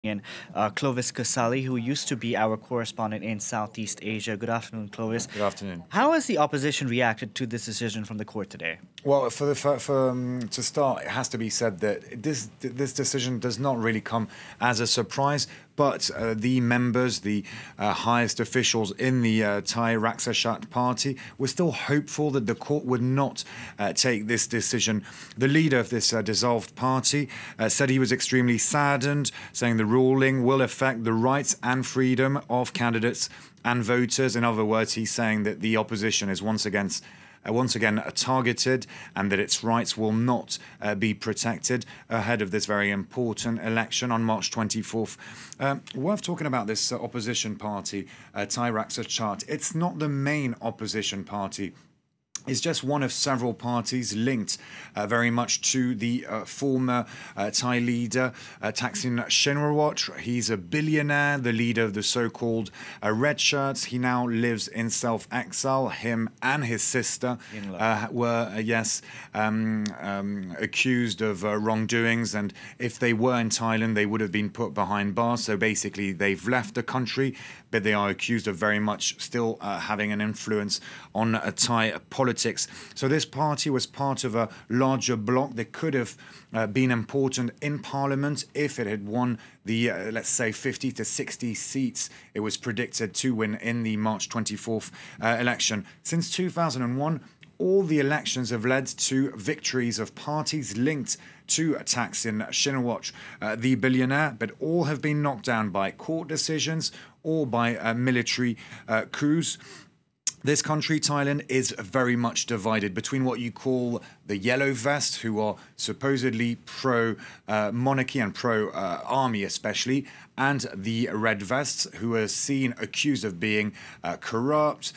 in Clovis Kasali, who used to be our correspondent in Southeast Asia. Good afternoon, Clovis. Good afternoon. How has the opposition reacted to this decision from the court today? Well, to start, it has to be said that this decision does not really come as a surprise. But the members, the highest officials in the Thai Raksashat party, were still hopeful that the court would not take this decision. The leader of this dissolved party said he was extremely saddened, saying the ruling will affect the rights and freedom of candidates and voters. In other words, he's saying that the opposition is once again targeted and that its rights will not be protected ahead of this very important election on March 24th. Worth talking about this opposition party, Thai Raksashat. It's not the main opposition party. Is just one of several parties linked very much to the former Thai leader, Thaksin Shinawatra. He's a billionaire, the leader of the so-called Red Shirts. He now lives in self-exile. Him and his sister were, accused of wrongdoings. And if they were in Thailand, they would have been put behind bars. So basically, they've left the country, but they are accused of very much still having an influence on Thai politics. So this party was part of a larger bloc that could have been important in parliament if it had won the, let's say, 50 to 60 seats it was predicted to win in the March 24th election. Since 2001, all the elections have led to victories of parties linked to Thaksin Shinawatra, the billionaire, but all have been knocked down by court decisions or by military coups. This country, Thailand, is very much divided between what you call the yellow vest, who are supposedly pro-monarchy and pro-army especially, and the red vests, who are seen accused of being corrupt,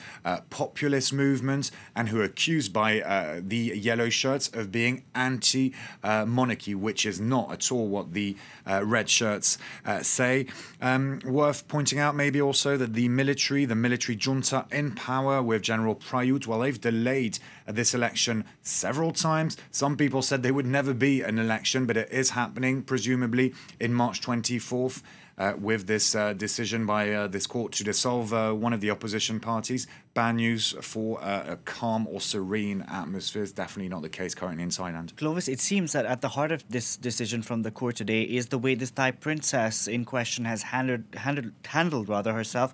populist movements, and who are accused by the yellow shirts of being anti-monarchy, which is not at all what the red shirts say. Worth pointing out maybe also that the military junta in power with General Prayut, well, they've delayed this election several times. Some people said there would never be an election, but it is happening, presumably, in March 24th. With this decision by this court to dissolve one of the opposition parties. Bad news for a calm or serene atmosphere is definitely not the case currently in Thailand. Clovis, it seems that at the heart of this decision from the court today is the way this Thai princess in question has handled herself,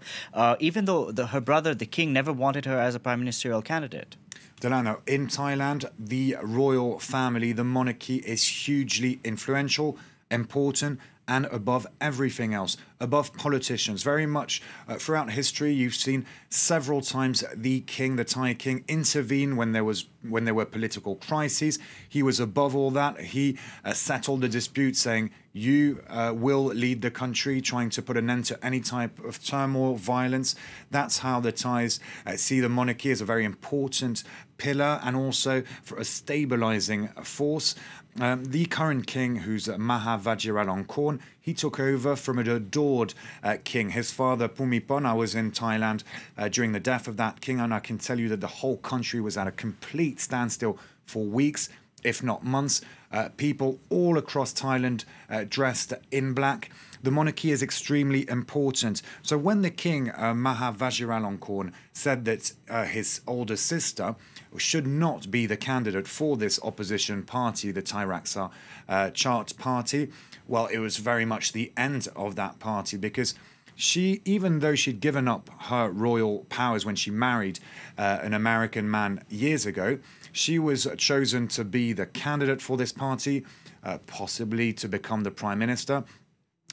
even though her brother, the king, never wanted her as a prime ministerial candidate. Delano, in Thailand, the royal family, the monarchy, is hugely influential, important, and above everything else, above politicians. Very much throughout history, you've seen several times the king, the Thai king, intervene when there were political crises. He was above all that. He settled the dispute, saying, you will lead the country, trying to put an end to any type of turmoil, violence. That's how the Thais see the monarchy as a very important pillar and also for a stabilizing force. The current king, who's Maha Vajiralongkorn, he took over from an adored king. His father, Bhumibol, was in Thailand during the death of that king, and I can tell you that the whole country was at a complete standstill for weeks, if not months. People all across Thailand dressed in black. The monarchy is extremely important. So when the king, Maha Vajiralongkorn, said that his older sister should not be the candidate for this opposition party, the Thai Raksashat party, well, it was very much the end of that party because she, even though she'd given up her royal powers when she married an American man years ago, she was chosen to be the candidate for this party, possibly to become the prime minister.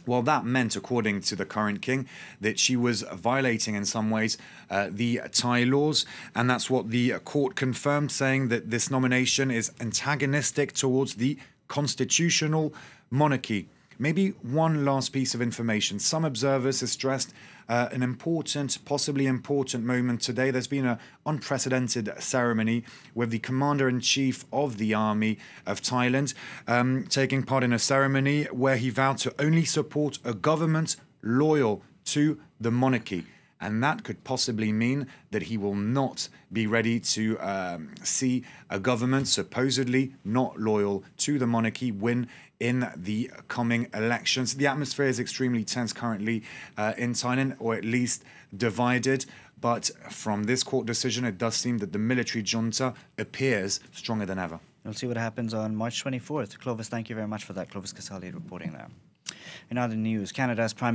Well, that meant, according to the current king, that she was violating in some ways the Thai laws. And that's what the court confirmed, saying that this nomination is antagonistic towards the constitutional monarchy. Maybe one last piece of information. Some observers have stressed an important, possibly important moment today. There's been an unprecedented ceremony with the Commander-in-Chief of the Army of Thailand taking part in a ceremony where he vowed to only support a government loyal to the monarchy. And that could possibly mean that he will not be ready to see a government supposedly not loyal to the monarchy win in the coming elections. The atmosphere is extremely tense currently in Thailand, or at least divided. But from this court decision, it does seem that the military junta appears stronger than ever. We'll see what happens on March 24th. Clovis, thank you very much for that. Clovis Casali reporting there. In other news, Canada's Prime